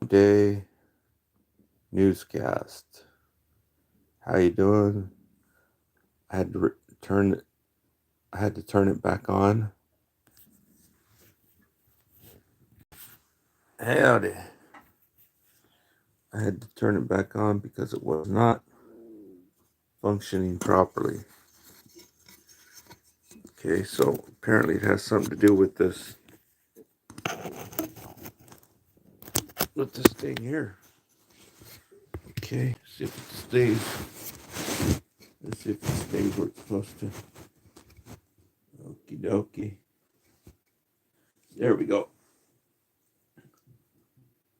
Day Newscast. How you doing? I had to turn it. I had to turn it back on. Howdy. I had to turn it back on because it was not functioning properly. Okay, so apparently it has something to do with this thing here. Okay, see if it stays. Let's see if it stays where it's supposed to. Okie dokie. There we go.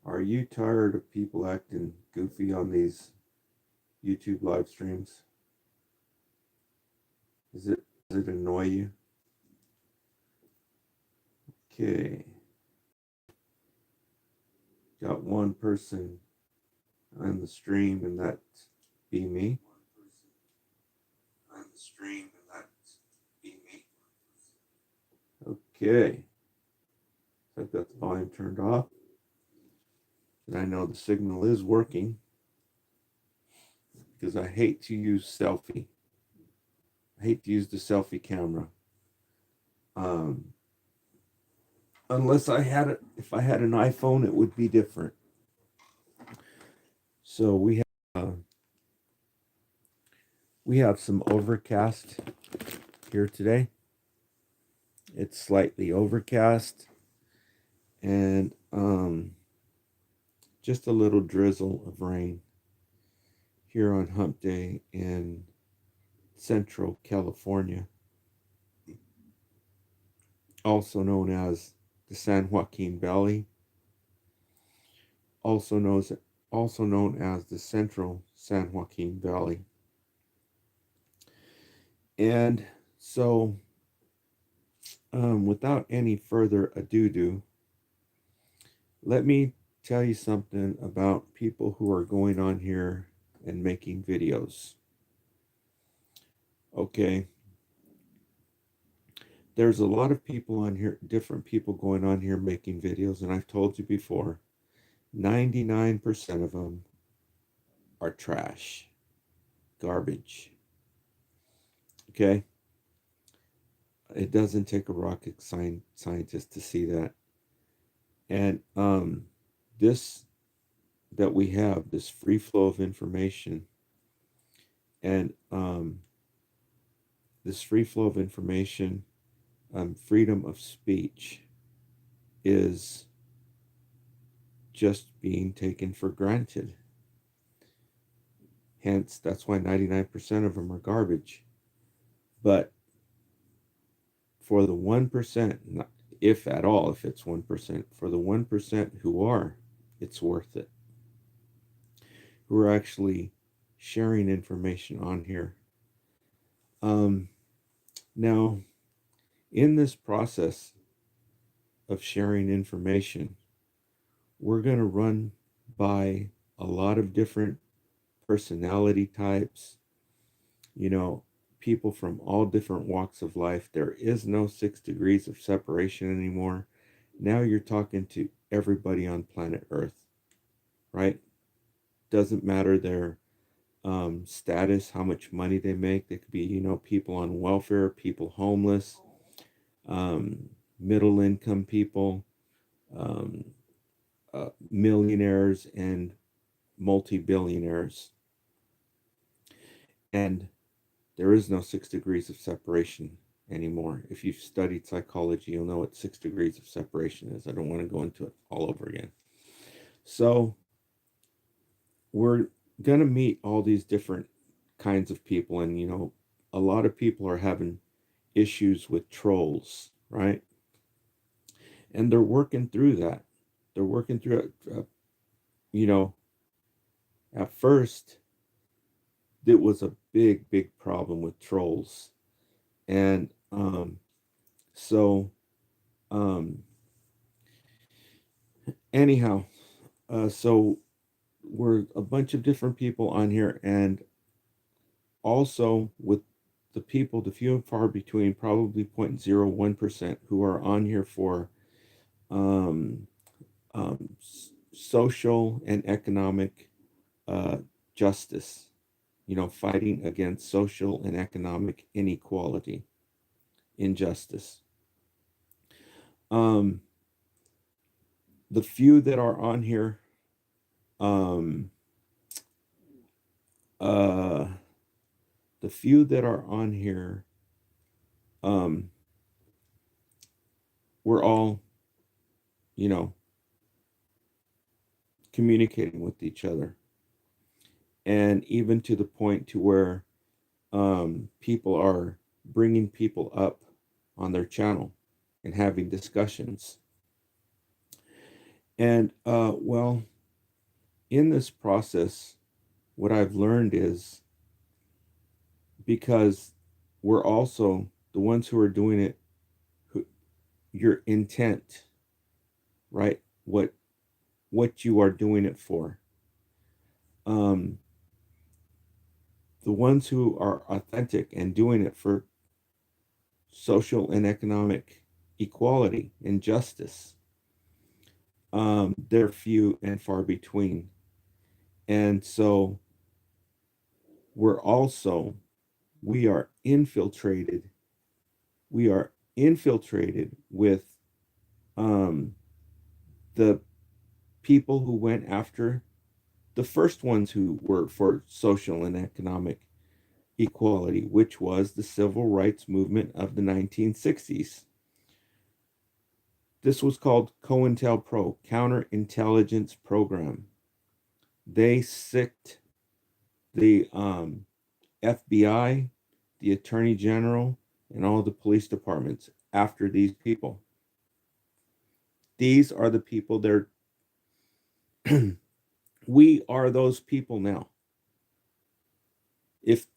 Are you tired of people acting goofy on these YouTube live streams? Does it annoy you? Okay. Got one person on the stream, and that's be me. On the stream, and that's be me. Okay. So I've got the volume turned off. And I know the signal is working because I hate to use selfie. I hate to use the selfie camera. Unless I had it, if I had an iPhone, it would be different. So we have some overcast here today. It's slightly overcast, and just a little drizzle of rain here on Hump Day in Central California, also known as the San Joaquin Valley, also known as the Central San Joaquin Valley. And so, without any further ado, let me tell you something about people who are going on here and making videos. Okay. There's a lot of people on here, different people going on here making videos, and I've told you before, 99% of them are trash, garbage. Okay? It doesn't take a rocket scientist to see that. And this that we have, this free flow of information, and this free flow of information, freedom of speech, is just being taken for granted. Hence, that's why 99% of them are garbage. But for the 1%, if at all, if it's 1%, for the 1% who are, it's worth it. Who are actually sharing information on here. Now, in this process of sharing information, we're going to run by a lot of different personality types, people from all different walks of life. There is no 6 degrees of separation anymore. Now you're talking to everybody on planet Earth, right? Doesn't matter their status, how much money they make. They could be, people on welfare, people homeless, middle income people, millionaires, and multi-billionaires. And there is no 6 degrees of separation anymore. If you've studied psychology, you'll know what 6 degrees of separation is. I don't want to go into it all over again. So we're going to meet all these different kinds of people. And, a lot of people are having issues with trolls, right? And they're working through that. They're working through it. At first, it was a big problem with trolls. And anyhow, so we're a bunch of different people on here, and also with the people, the few and far between, probably 0.01%, who are on here for social and economic justice, fighting against social and economic inequality, injustice. Um, the few that are on here, um, uh, the few that are on here, um, we're all, you know, communicating with each other, and even to the point to where people are bringing people up on their channel and having discussions. And well, in this process, what I've learned is, because we're also the ones who are doing it, who, your intent, right? What you are doing it for. Um, the ones who are authentic and doing it for social and economic equality and justice, they're few and far between. And so we're also, we are infiltrated. We are infiltrated with um, the people who went after the first ones who were for social and economic equality, which was the civil rights movement of the 1960s. This was called COINTELPRO, Counterintelligence Program. They sicked the FBI, the Attorney General, and all the police departments after these people. These are the people they're we are those people now. If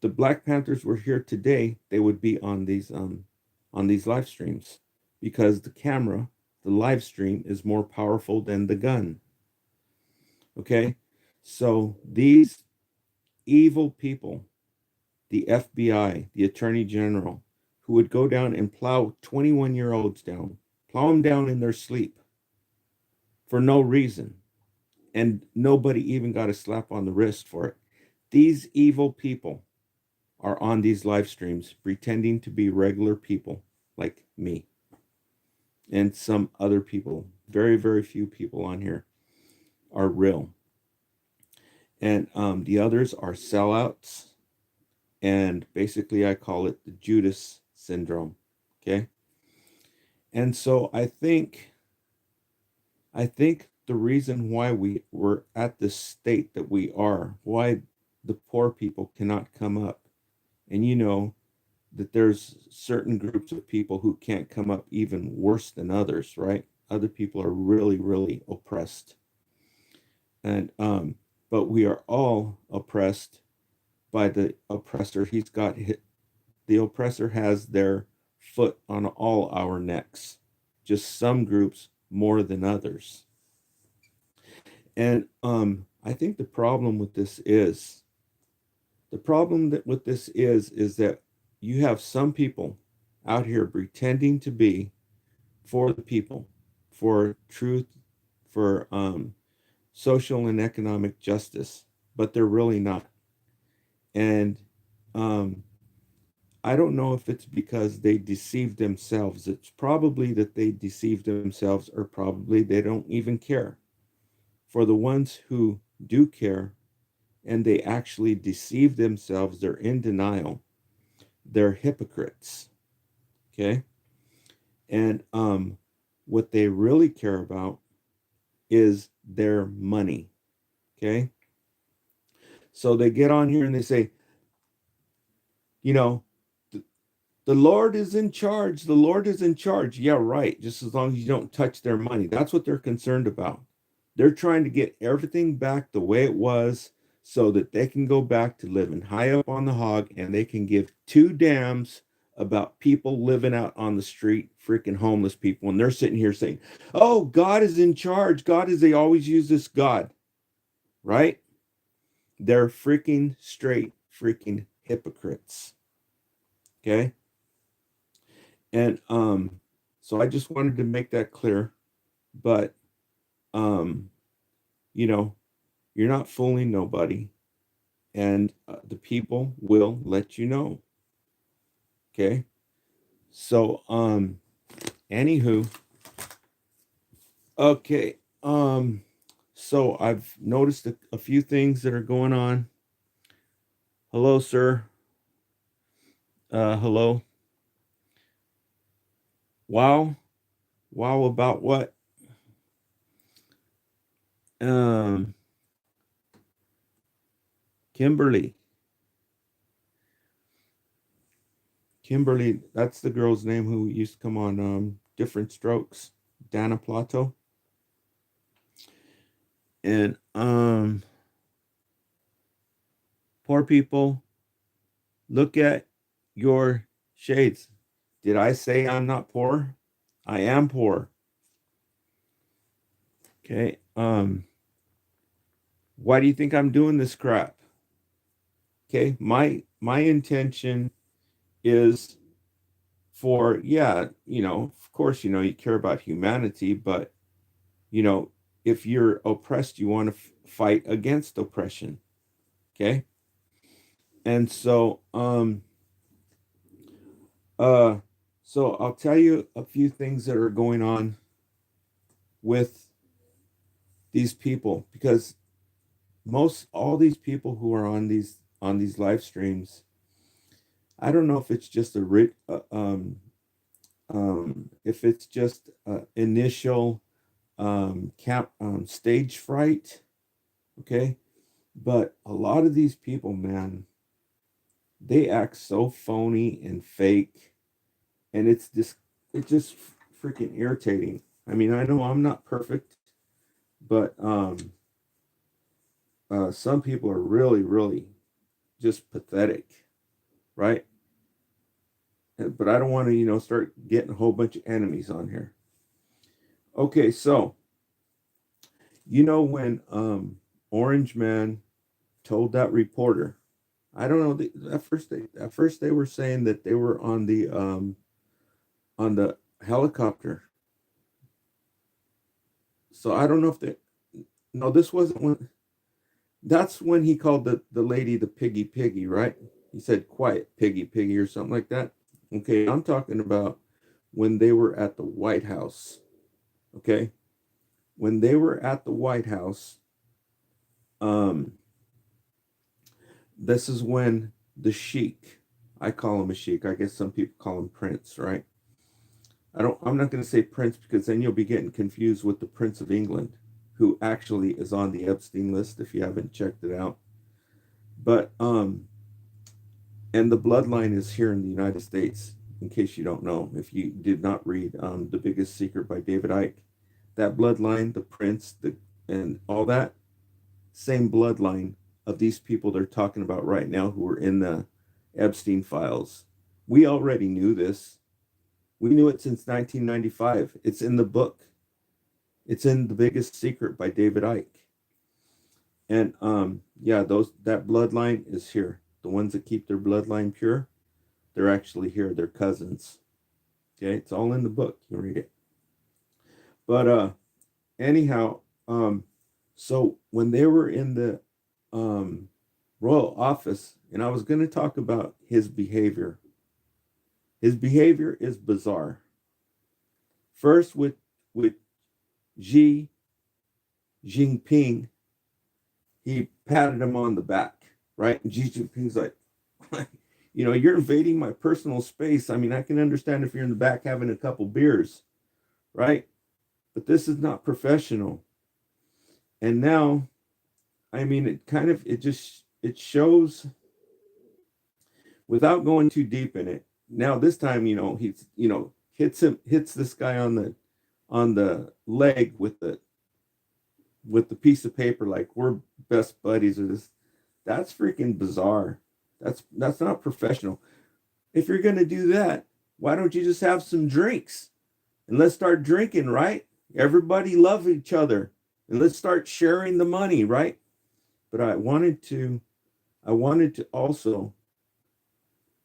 the Black Panthers were here today, they would be on these live streams, because the camera, the live stream, is more powerful than the gun. Okay? So these evil people, the FBI, the Attorney General, who would go down and plow 21-year-olds down, plow them down in their sleep for no reason, and nobody even got a slap on the wrist for it. These evil people are on these live streams pretending to be regular people like me and some other people. Very, very few people on here are real. And the others are sellouts. And basically, I call it the Judas syndrome. Okay. And so I think the reason why we were at the state that we are, why the poor people cannot come up, and that there's certain groups of people who can't come up even worse than others, right? Other people are really, really oppressed. And but we are all oppressed by the oppressor. The oppressor has their foot on all our necks, just some groups more than others. And I think the problem with this is that you have some people out here pretending to be for the people, for truth, for social and economic justice, but they're really not. And um, I don't know if it's because they deceived themselves. It's probably that they deceived themselves, or probably they don't even care. For the ones who do care and they actually deceive themselves, they're in denial, they're hypocrites. Okay. And what they really care about is their money. Okay. So they get on here and they say, you know, the Lord is in charge. The Lord is in charge. Yeah, right. Just as long as you don't touch their money. That's what they're concerned about. They're trying to get everything back the way it was, so that they can go back to living high up on the hog, and they can give two damns about people living out on the street, freaking homeless people. And they're sitting here saying, oh, God is in charge. God is, they always use this God, right? They're freaking straight freaking hypocrites. Okay. And so I just wanted to make that clear. But um, you know, you're not fooling nobody, and the people will let you know. Okay. So, anywho, okay. So I've noticed a few things that are going on. Hello, sir. Hello. Wow. Wow, about what? Um, Kimberly. Kimberly, that's the girl's name who used to come on Different Strokes, Dana Plato. And poor people, look at your shades. Did I say I'm not poor? I am poor. Okay. Why do you think I'm doing this crap? Okay, my intention is for, yeah, of course, you care about humanity, but if you're oppressed, you want to fight against oppression. Okay. And uh so I'll tell you a few things that are going on with these people, because most all these people who are on these live streams, I don't know if it's just if it's just initial stage fright. Okay. But a lot of these people, man, they act so phony and fake, and it's just freaking irritating. I mean, I know I'm not perfect, but some people are really, really just pathetic, right? But I don't want to, start getting a whole bunch of enemies on here. Okay, so when Orange Man told that reporter, I don't know. At first they were saying that they were on the helicopter. So I don't know if they. No, this wasn't when. That's when he called the lady the piggy, right? He said, "Quiet, piggy," or something like that. Okay, I'm talking about when they were at the White House. Okay, when they were at the White House, um, this is when the sheik, I call him a sheik. I guess some people call him Prince, right? I'm not going to say Prince, because then you'll be getting confused with the Prince of England, who actually is on the Epstein list if you haven't checked it out. But and the bloodline is here in the United States, in case you don't know, if you did not read The Biggest Secret by David Icke. That bloodline, the Prince, and all that, same bloodline of these people they're talking about right now who are in the Epstein files. We already knew this. We knew it since 1995. It's in the book. It's in The Biggest Secret by David Icke. And yeah, that bloodline is here. The ones that keep their bloodline pure, they're actually here. They're cousins. Okay, it's all in the book. You read it. But anyhow, so when they were in the royal office, and I was going to talk about his behavior. His behavior is bizarre. First, with Xi Jinping, he patted him on the back, right? And Xi Jinping's like, you're invading my personal space. I mean, I can understand if you're in the back having a couple beers, right? But this is not professional. And now, I mean, it shows, without going too deep in it. Now this time, he's hits this guy on the leg with the piece of paper, like, we're best buddies, or this. That's freaking bizarre. That's not professional. If you're gonna do that, why don't you just have some drinks and let's start drinking, right? Everybody love each other, and let's start sharing the money, right? But I wanted to also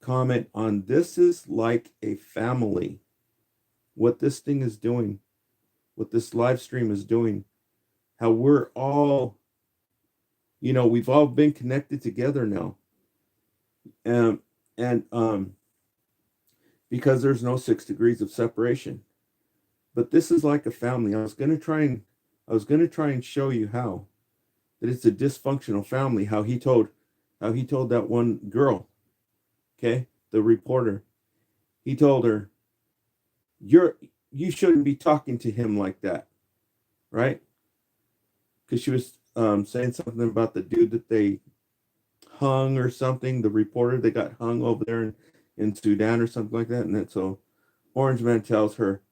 comment on, this is like a family. What this thing is doing, what this live stream is doing. how we're all, we've all been connected together now. Um, and because there's no 6 degrees of separation. But this is like a family. I was gonna try and show you how that it's a dysfunctional family. How he told that one girl, okay, the reporter, he told her, you shouldn't be talking to him like that, right? Because she was saying something about the dude that they hung or something, the reporter that got hung over there in Sudan or something like that. And then so Orange Man tells her,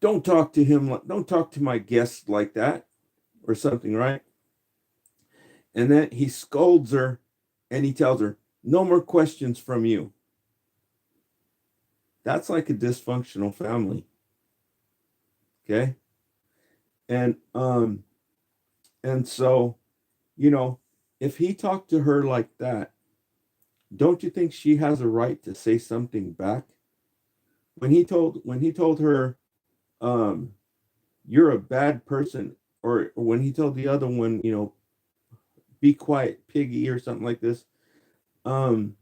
don't talk to my guest like that or something, right? And then he scolds her and he tells her, no more questions from you. That's like a dysfunctional family. Okay. And so, you know, if he talked to her like that, don't you think she has a right to say something back? When he told her, um, you're a bad person, or when he told the other one, be quiet, piggy, or something like this, um,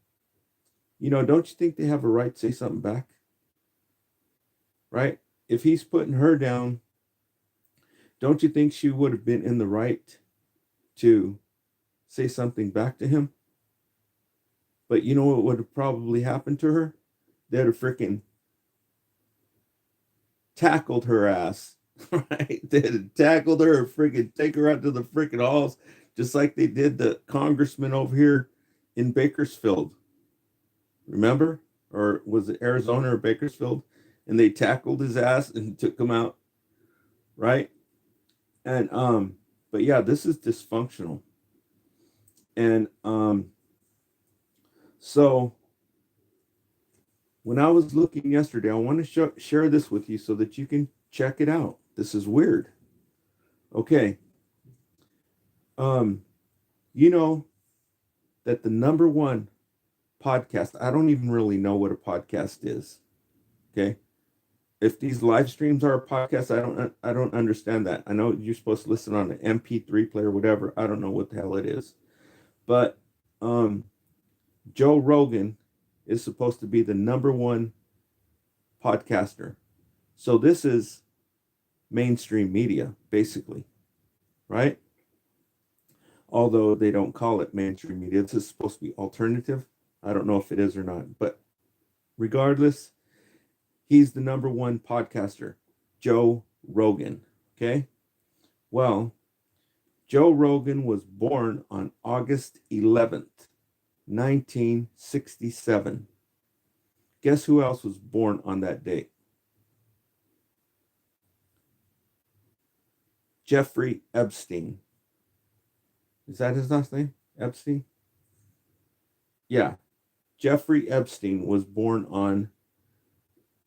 don't you think they have a right to say something back? Right? If he's putting her down, don't you think she would have been in the right to say something back to him? But you know what would have probably happened to her? They'd have freaking tackled her ass, right? They'd have tackled her, freaking take her out to the freaking halls, just like they did the congressman over here in Bakersfield. Remember? Or was it Arizona or Bakersfield? And they tackled his ass and took him out, right? And but yeah, this is dysfunctional. And so when I was looking yesterday, I want to share this with you so that you can check it out. This is weird. Okay. Um, you know that the number one podcast, I don't even really know what a podcast is. Okay. If these live streams are a podcast, I don't understand that. I know you're supposed to listen on an MP3 player, whatever. I don't know what the hell it is. But um Joe Rogan is supposed to be the number one podcaster. So this is mainstream media, basically, right? Although they don't call it mainstream media, this is supposed to be alternative. I don't know if it is or not, but regardless, he's the number one podcaster, Joe Rogan. Okay. Well, Joe Rogan was born on August 11th, 1967. Guess who else was born on that date? Jeffrey Epstein. Is that his last name? Epstein? Yeah. Jeffrey Epstein was born on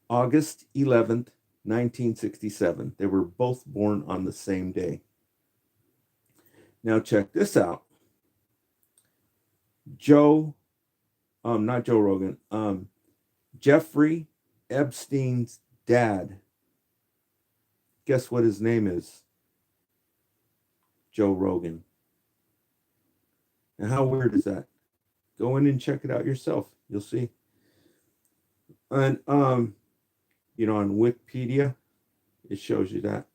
August 11th, 1967. They were both born on the same day. Now check this out. Not Joe Rogan, Jeffrey Epstein's dad. Guess what his name is? Joe Rogan. And how weird is that? Go in and check it out yourself. You'll see. And on Wikipedia, it shows you that.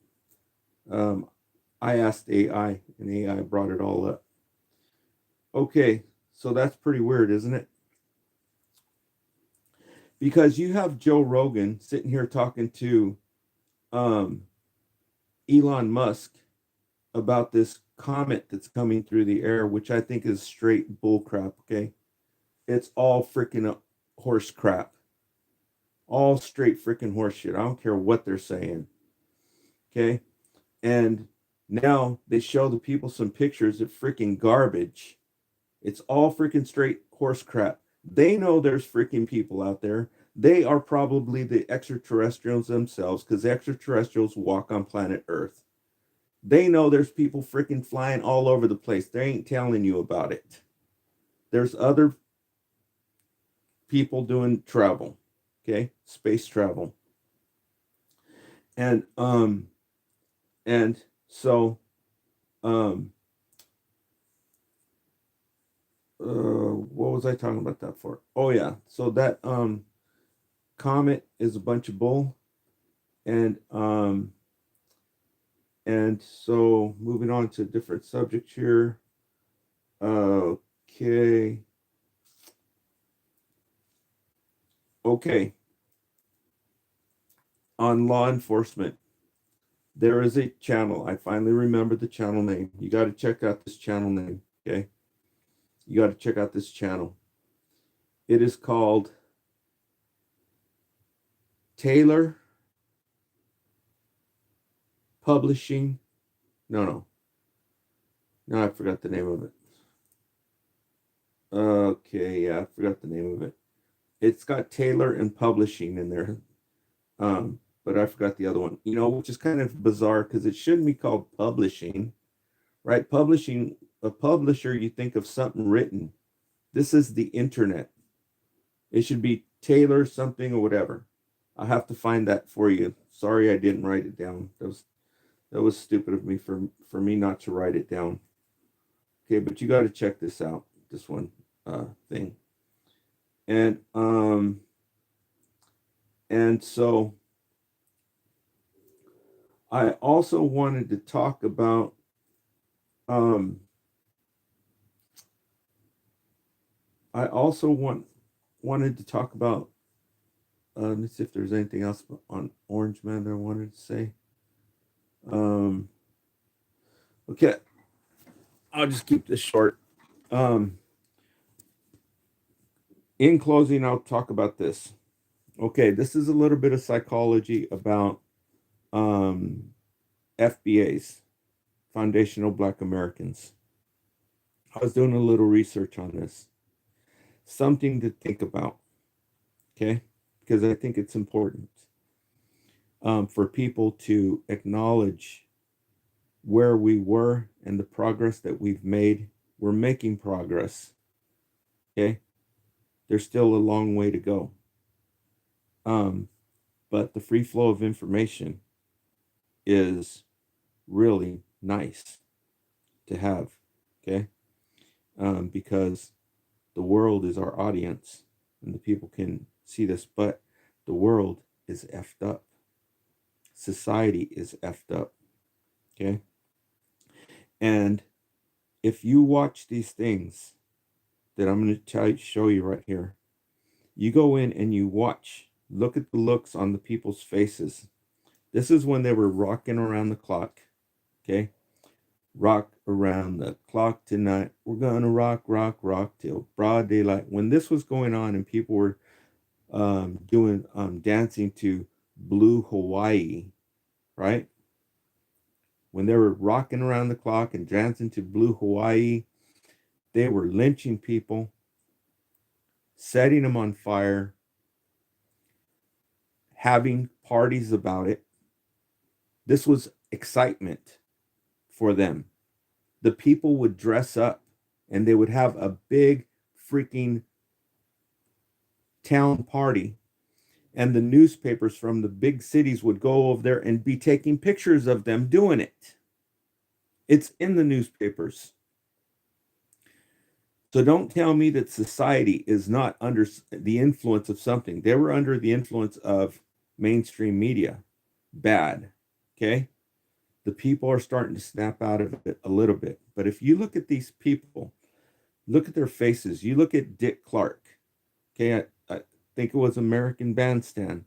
I asked AI, and AI brought it all up. Okay, so that's pretty weird, isn't it? Because you have Joe Rogan sitting here talking to um, Elon Musk about this comet that's coming through the air, which I think is straight bullcrap. Okay, it's all freaking horse crap, all straight freaking horse shit. I don't care what they're saying. Okay, and now they show the people some pictures of freaking garbage. It's all freaking straight horse crap. They know there's freaking people out there. They are probably the extraterrestrials themselves because extraterrestrials walk on planet Earth. They know there's people freaking flying all over the place. They ain't telling you about it. There's other people doing travel, okay? Space travel. And So, um, what was I talking about that for? Oh yeah, so that comet is a bunch of bull, and so moving on to a different subject here. Okay, okay. On law enforcement, there is a channel. I finally remembered the channel name. You got to check out this channel name. Okay, you got to check out this channel. It is called Taylor Publishing. No, I forgot the name of it. Okay, yeah, I forgot the name of it. It's got Taylor and Publishing in there. But I forgot the other one. Which is kind of bizarre because it shouldn't be called publishing, right? Publishing, a publisher, you think of something written. This is the internet. It should be Taylor something or whatever. I'll have to find that for you. Sorry I didn't write it down. That was stupid of me for me not to write it down. Okay, but you got to check this out, this one thing. And so I also wanted to talk about wanted to talk about let's see if there's anything else on Orange Man that I wanted to say. Okay, I'll just keep this short. In closing, I'll talk about this. Okay, this is a little bit of psychology about FBAs, Foundational Black Americans. I was doing a little research on this. Something to think about, okay? Because I think it's important for people to acknowledge where we were and the progress that we've made. We're making progress, okay? There's still a long way to go. But the free flow of information is really nice to have, okay? Because the world is our audience and the people can see this, but the world is effed up. Society is effed up, okay? And if you watch these things that I'm going to show you right here, you go in and you watch, look at the looks on the people's faces. This is when they were rocking around the clock, okay? Rock around the clock tonight. We're gonna rock, rock, rock till broad daylight. When this was going on and people were doing dancing to Blue Hawaii, right? When they were rocking around the clock and dancing to Blue Hawaii, they were lynching people, setting them on fire, having parties about it. This was excitement for them. The people would dress up and they would have a big freaking town party, and the newspapers from the big cities would go over there and be taking pictures of them doing it. It's in the newspapers. So don't tell me that society is not under the influence of something. They were under the influence of mainstream media. Bad. Okay? The people are starting to snap out of it a little bit. But if you look at these people, look at their faces. You look at Dick Clark. Okay, I think it was American Bandstand.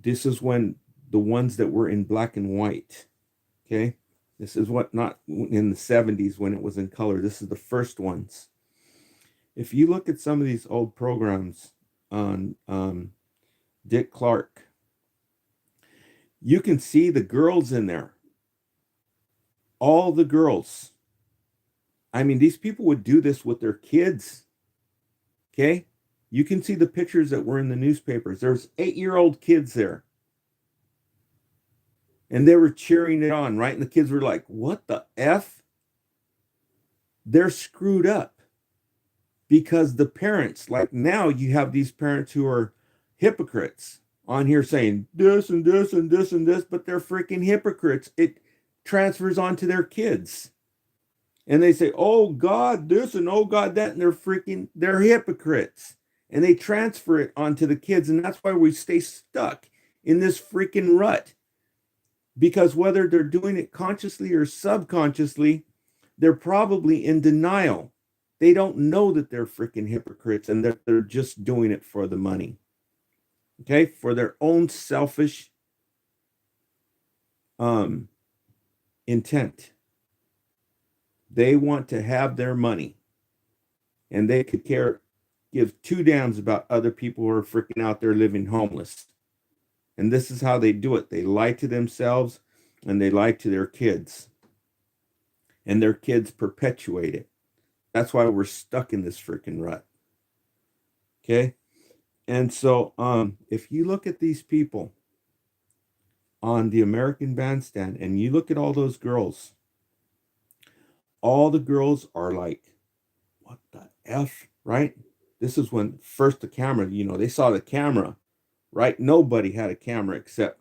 This is when the ones that were in black and white. Okay, this is what, not in the 70s when it was in color. This is the first ones. If you look at some of these old programs on Dick Clark, you can see the girls in there. All the girls. I mean, these people would do this with their kids. Okay? You can see the pictures that were in the newspapers. There's 8-year-old kids there. And they were cheering it on, right? And the kids were like, what the F? They're screwed up. Because the parents, like now you have these parents who are hypocrites on here saying this and this and this and this, but they're freaking hypocrites. It transfers onto their kids. And they say, oh God, this and oh God, that. And they're hypocrites. And they transfer it onto the kids. And that's why we stay stuck in this freaking rut. Because whether they're doing it consciously or subconsciously, they're probably in denial. They don't know that they're freaking hypocrites and that they're just doing it for the money. Okay? For their own selfish intent. They want to have their money. And they could give two damns about other people who are freaking out there living homeless. And this is how they do it. They lie to themselves and they lie to their kids. And their kids perpetuate it. That's why we're stuck in this freaking rut. Okay? And so if you look at these people on the American Bandstand and you look at all those girls, all the girls are like, what the F, right? This is when first the camera, they saw the camera, right? Nobody had a camera except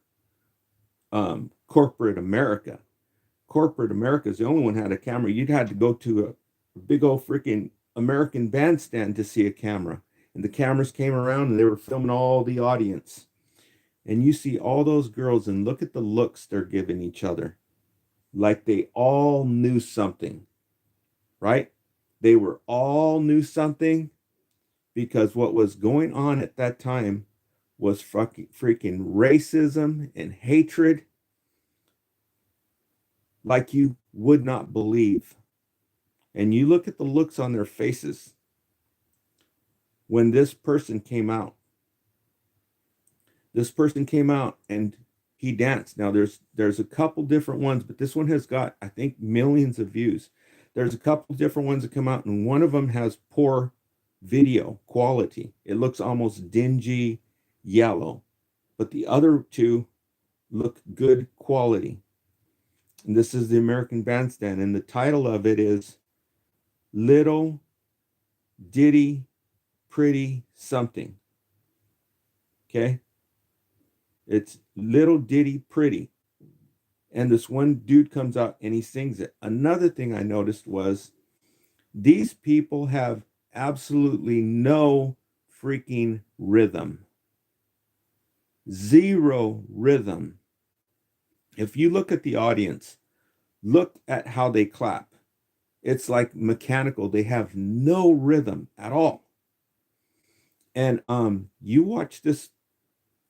corporate America. Corporate America is the only one that had a camera. You'd had to go to a big old freaking American Bandstand to see a camera. And the cameras came around and they were filming all the audience. And you see all those girls and look at the looks they're giving each other. Like they all knew something, right? They were all knew something because what was going on at that time was freaking racism and hatred like you would not believe. And you look at the looks on their faces when this person came out. This person came out and he danced. Now there's a couple different ones, but this one has got, I think, millions of views. There's a couple different ones that come out, and one of them has poor video quality. It looks almost dingy yellow, but the other two look good quality. And this is the American Bandstand, and the title of it is Little Ditty Pretty Something. Okay? It's Little Ditty Pretty. And this one dude comes out and he sings it. Another thing I noticed was these people have absolutely no freaking rhythm. Zero rhythm. If you look at the audience, look at how they clap. It's like mechanical. They have no rhythm at all. And you watch this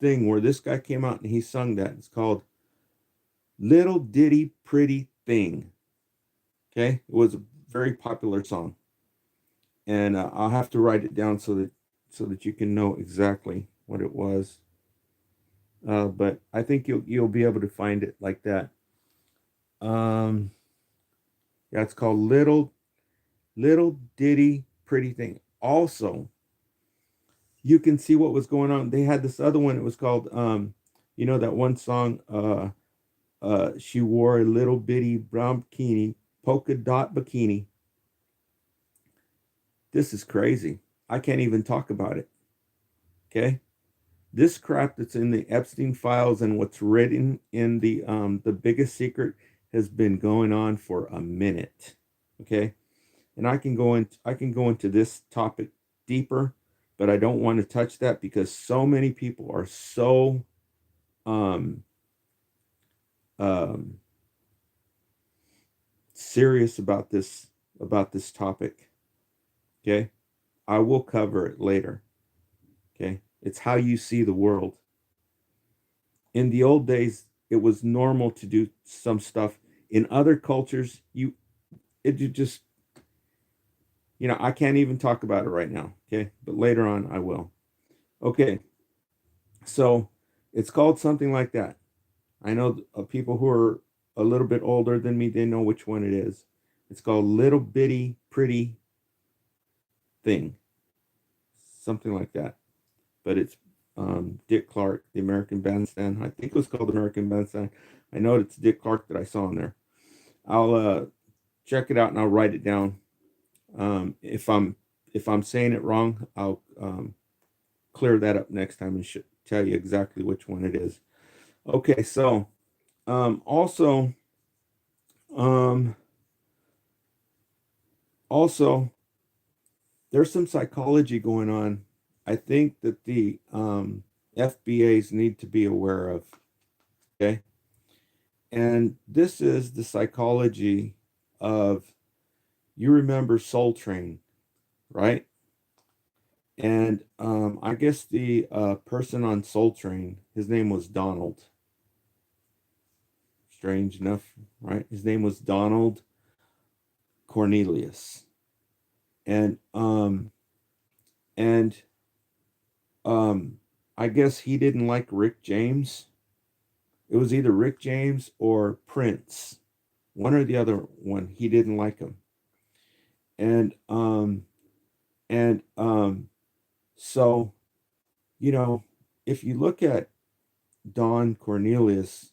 thing where this guy came out and he sung that. It's called Little Ditty Pretty Thing. Okay? It was a very popular song. And I'll have to write it down so that you can know exactly what it was. But I think you'll be able to find it like that. Yeah, it's called Little Ditty Pretty Thing. Also, you can see what was going on. They had this other one. It was called that one song, she wore a little bitty brown bikini, polka dot bikini. This is crazy. I can't even talk about it. Okay? This crap that's in the Epstein files and what's written in the Biggest Secret has been going on for a minute. Okay? And I can go into this topic deeper, but I don't want to touch that because so many people are so serious about this topic. Okay? I will cover it later. Okay? It's how you see the world. In the old days, it was normal to do some stuff. In other cultures, I can't even talk about it right now. Okay? But later on, I will. Okay. So it's called something like that. I know people who are a little bit older than me, they know which one it is. It's called Little Bitty Pretty Thing. Something like that. But it's Dick Clark, the American Bandstand. I think it was called American Bandstand. I know it's Dick Clark that I saw in there. I'll check it out and I'll write it down. If I'm saying it wrong, I'll clear that up next time and tell you exactly which one it is. Okay, so also Also, there's some psychology going on. I think that the FBAs need to be aware of. Okay. And this is the psychology of, you remember Soul Train, right? And I guess the person on Soul Train, his name was Donald. Strange enough, right? His name was Donald Cornelius. And and I guess he didn't like Rick James. It was either Rick James or Prince, one or the other one. He didn't like him, and and so, you know, if you look at Don Cornelius,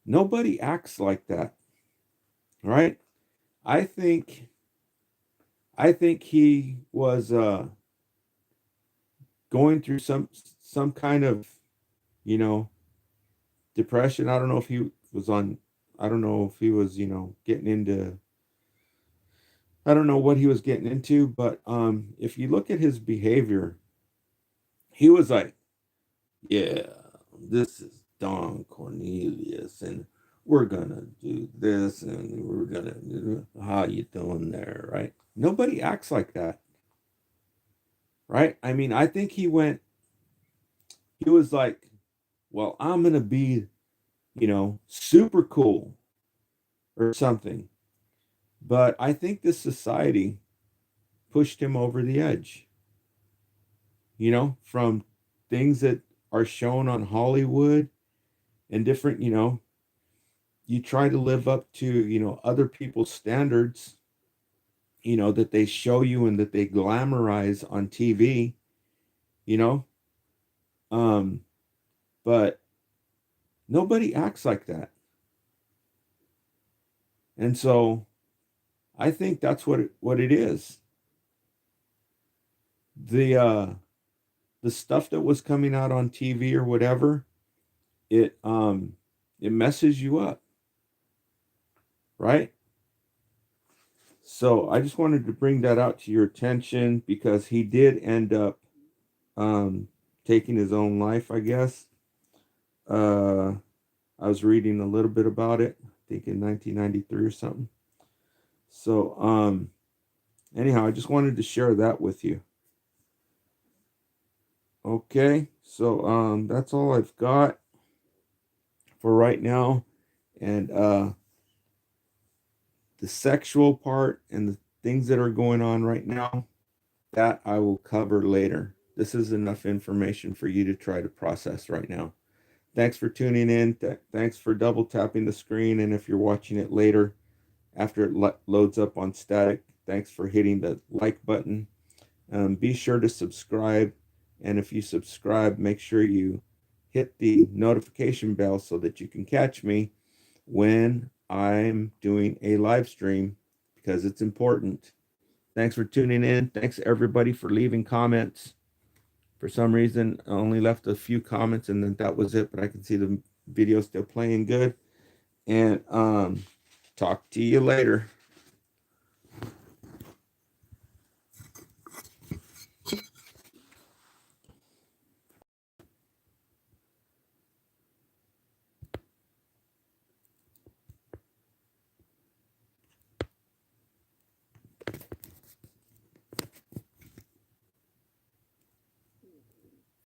nobody acts like that, right? I think I think he was going through some kind of, you know, depression. I don't know if he was on, I don't know if he was, getting into, I don't know what he was getting into, but if you look at his behavior, he was like, yeah, this is Don Cornelius, and we're gonna do this, and we're gonna do, how you doing there, right? Nobody acts like that, right? I mean, I think he was like, well, I'm gonna be, super cool or something. But I think this society pushed him over the edge, from things that are shown on Hollywood and different, you try to live up to, other people's standards, that they show you and that they glamorize on TV, you know, um, but nobody acts like that. And so I think that's what it is. The stuff that was coming out on TV or whatever, it messes you up, right? So I just wanted to bring that out to your attention because he did end up taking his own life, I guess. Uh, I was reading a little bit about it, I think in 1993 or something. So anyhow, I just wanted to share that with you. Okay, so that's all I've got for right now. And the sexual part and the things that are going on right now, that I will cover later. This is enough information for you to try to process right now. Thanks for tuning in. Thanks for double tapping the screen. And if you're watching it later, after it loads up on static, thanks for hitting the like button. Be sure to subscribe. And if you subscribe, make sure you hit the notification bell so that you can catch me when I'm doing a live stream, because it's important. Thanks for tuning in. Thanks everybody for leaving comments. For some reason, I only left a few comments and then that was it, but I can see the video still playing good. And talk to you later.